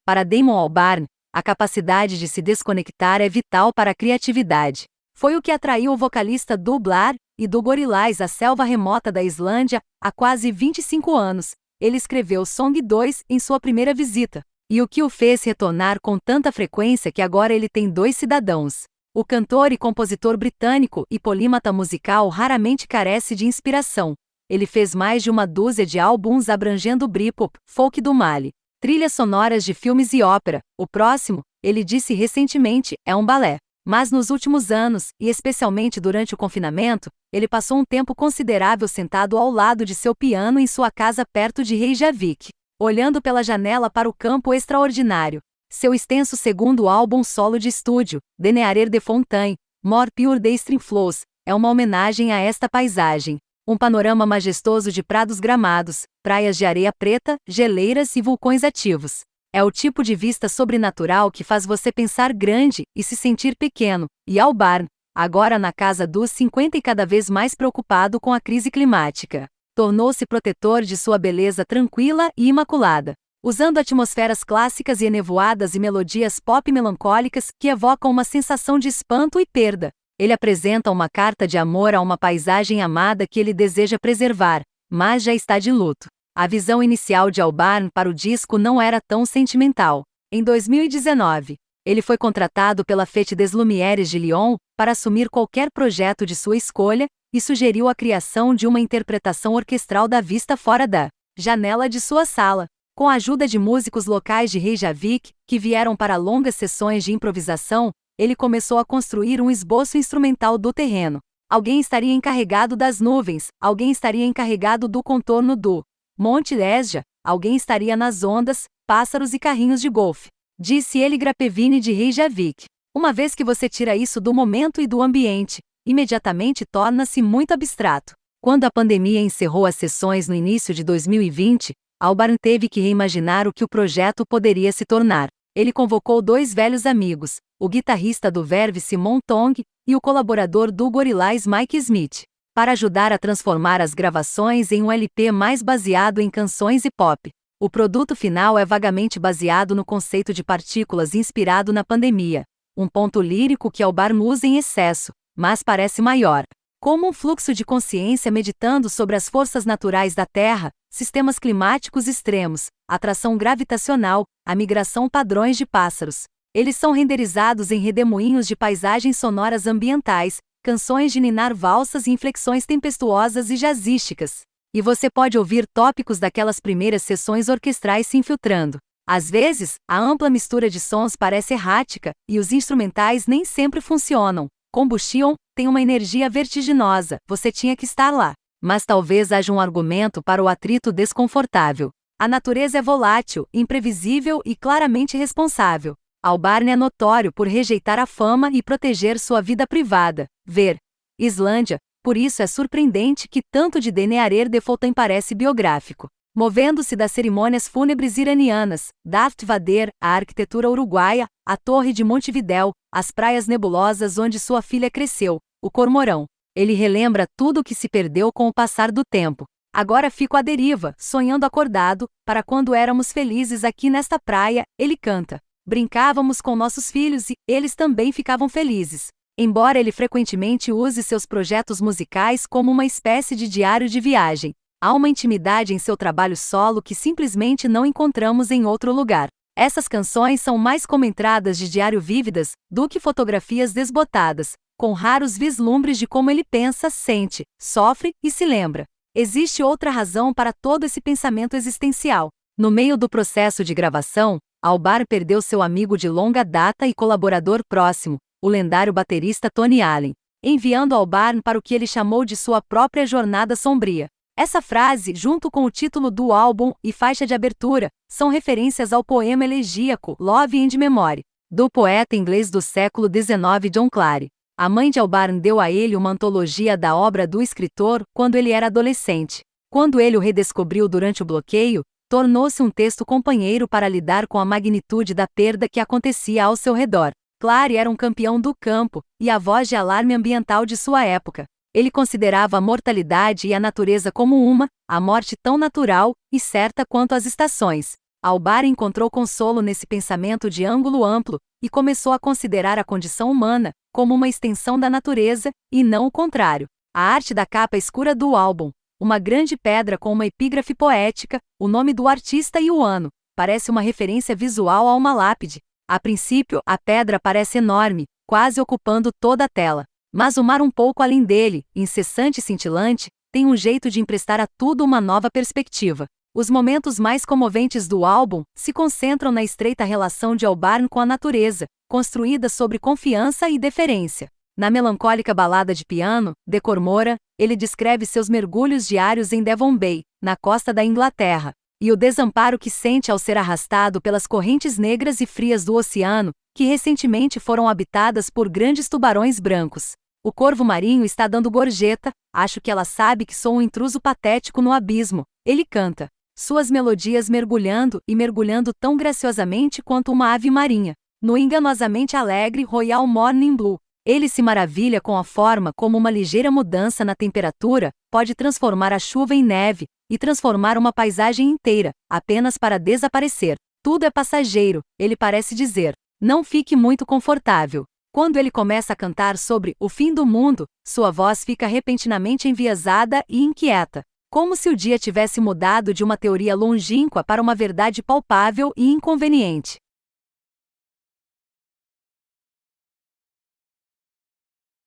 Para Damon Albarn, a capacidade de se desconectar é vital para a criatividade. Foi o que atraiu o vocalista do Blur e do Gorillaz à selva remota da Islândia há quase 25 anos. Ele escreveu Song 2 em sua primeira visita, e o que o fez retornar com tanta frequência que agora ele tem 2 cidadãos. O cantor e compositor britânico e polímata musical raramente carece de inspiração. Ele fez mais de uma dúzia de álbuns abrangendo Britpop, folk do Mali, trilhas sonoras de filmes e ópera. O próximo, ele disse recentemente, é um balé. Mas nos últimos anos, e especialmente durante o confinamento, ele passou um tempo considerável sentado ao lado de seu piano em sua casa perto de Reykjavik, olhando pela janela para o campo extraordinário. Seu extenso segundo álbum solo de estúdio, The Nearer de Fontaine, More Pure the Stream Flows, é uma homenagem a esta paisagem. Um panorama majestoso de prados gramados, praias de areia preta, geleiras e vulcões ativos. É o tipo de vista sobrenatural que faz você pensar grande e se sentir pequeno. E Albarn, agora na casa dos 50 e cada vez mais preocupado com a crise climática, tornou-se protetor de sua beleza tranquila e imaculada, usando atmosferas clássicas e enevoadas e melodias pop melancólicas que evocam uma sensação de espanto e perda. Ele apresenta uma carta de amor a uma paisagem amada que ele deseja preservar, mas já está de luto. A visão inicial de Albarn para o disco não era tão sentimental. Em 2019, ele foi contratado pela Fête des Lumières de Lyon para assumir qualquer projeto de sua escolha e sugeriu a criação de uma interpretação orquestral da vista fora da janela de sua sala. Com a ajuda de músicos locais de Reykjavik, que vieram para longas sessões de improvisação, ele começou a construir um esboço instrumental do terreno. Alguém estaria encarregado das nuvens, alguém estaria encarregado do contorno do Monte Esja, alguém estaria nas ondas, pássaros e carrinhos de golfe, disse ele Grapevine de Reykjavik. Uma vez que você tira isso do momento e do ambiente, imediatamente torna-se muito abstrato. Quando a pandemia encerrou as sessões no início de 2020, Albarn teve que reimaginar o que o projeto poderia se tornar. Ele convocou 2 velhos amigos, o guitarrista do Verve Simon Tong e o colaborador do Gorillaz Mike Smith, para ajudar a transformar as gravações em um LP mais baseado em canções e pop. O produto final é vagamente baseado no conceito de partículas inspirado na pandemia, um ponto lírico que Albarn usa em excesso, mas parece maior. Como um fluxo de consciência meditando sobre as forças naturais da Terra, sistemas climáticos extremos, atração gravitacional, a migração padrões de pássaros. Eles são renderizados em redemoinhos de paisagens sonoras ambientais, canções de ninar valsas e inflexões tempestuosas e jazzísticas. E você pode ouvir tópicos daquelas primeiras sessões orquestrais se infiltrando. Às vezes, a ampla mistura de sons parece errática, e os instrumentais nem sempre funcionam. Combustion tem uma energia vertiginosa, você tinha que estar lá. Mas talvez haja um argumento para o atrito desconfortável. A natureza é volátil, imprevisível e claramente responsável. Albarn é notório por rejeitar a fama e proteger sua vida privada. Ver Islândia, por isso é surpreendente que tanto de The Nearer de Fontaine parece biográfico. Movendo-se das cerimônias fúnebres iranianas, Darth Vader, a arquitetura uruguaia, a torre de Montevidéu, as praias nebulosas onde sua filha cresceu, o cormorão. Ele relembra tudo o que se perdeu com o passar do tempo. Agora fico à deriva, sonhando acordado, para quando éramos felizes aqui nesta praia, ele canta. Brincávamos com nossos filhos e eles também ficavam felizes. Embora ele frequentemente use seus projetos musicais como uma espécie de diário de viagem, há uma intimidade em seu trabalho solo que simplesmente não encontramos em outro lugar. Essas canções são mais como entradas de diário vívidas do que fotografias desbotadas, com raros vislumbres de como ele pensa, sente, sofre e se lembra. Existe outra razão para todo esse pensamento existencial. No meio do processo de gravação, Albarn perdeu seu amigo de longa data e colaborador próximo, o lendário baterista Tony Allen, enviando Albarn para o que ele chamou de sua própria jornada sombria. Essa frase, junto com o título do álbum e faixa de abertura, são referências ao poema elegíaco Love and Memory, do poeta inglês do século XIX John Clare. A mãe de Albarn deu a ele uma antologia da obra do escritor quando ele era adolescente. Quando ele o redescobriu durante o bloqueio, tornou-se um texto companheiro para lidar com a magnitude da perda que acontecia ao seu redor. Clare era um campeão do campo, e a voz de alarme ambiental de sua época. Ele considerava a mortalidade e a natureza como a morte tão natural e certa quanto as estações. Albar encontrou consolo nesse pensamento de ângulo amplo e começou a considerar a condição humana como uma extensão da natureza, e não o contrário. A arte da capa escura do álbum, uma grande pedra com uma epígrafe poética, o nome do artista e o ano, parece uma referência visual a uma lápide. A princípio, a pedra parece enorme, quase ocupando toda a tela. Mas o mar um pouco além dele, incessante e cintilante, tem um jeito de emprestar a tudo uma nova perspectiva. Os momentos mais comoventes do álbum se concentram na estreita relação de Albarn com a natureza, construída sobre confiança e deferência. Na melancólica balada de piano, de Cormora, ele descreve seus mergulhos diários em Devon Bay, na costa da Inglaterra, e o desamparo que sente ao ser arrastado pelas correntes negras e frias do oceano, que recentemente foram habitadas por grandes tubarões brancos. O corvo marinho está dando gorjeta, acho que ela sabe que sou um intruso patético no abismo, ele canta. Suas melodias mergulhando e mergulhando tão graciosamente quanto uma ave marinha. No enganosamente alegre Royal Morning Blue, ele se maravilha com a forma como uma ligeira mudança na temperatura pode transformar a chuva em neve e transformar uma paisagem inteira, apenas para desaparecer. Tudo é passageiro, ele parece dizer. Não fique muito confortável. Quando ele começa a cantar sobre o fim do mundo, sua voz fica repentinamente enviesada e inquieta. Como se o dia tivesse mudado de uma teoria longínqua para uma verdade palpável e inconveniente.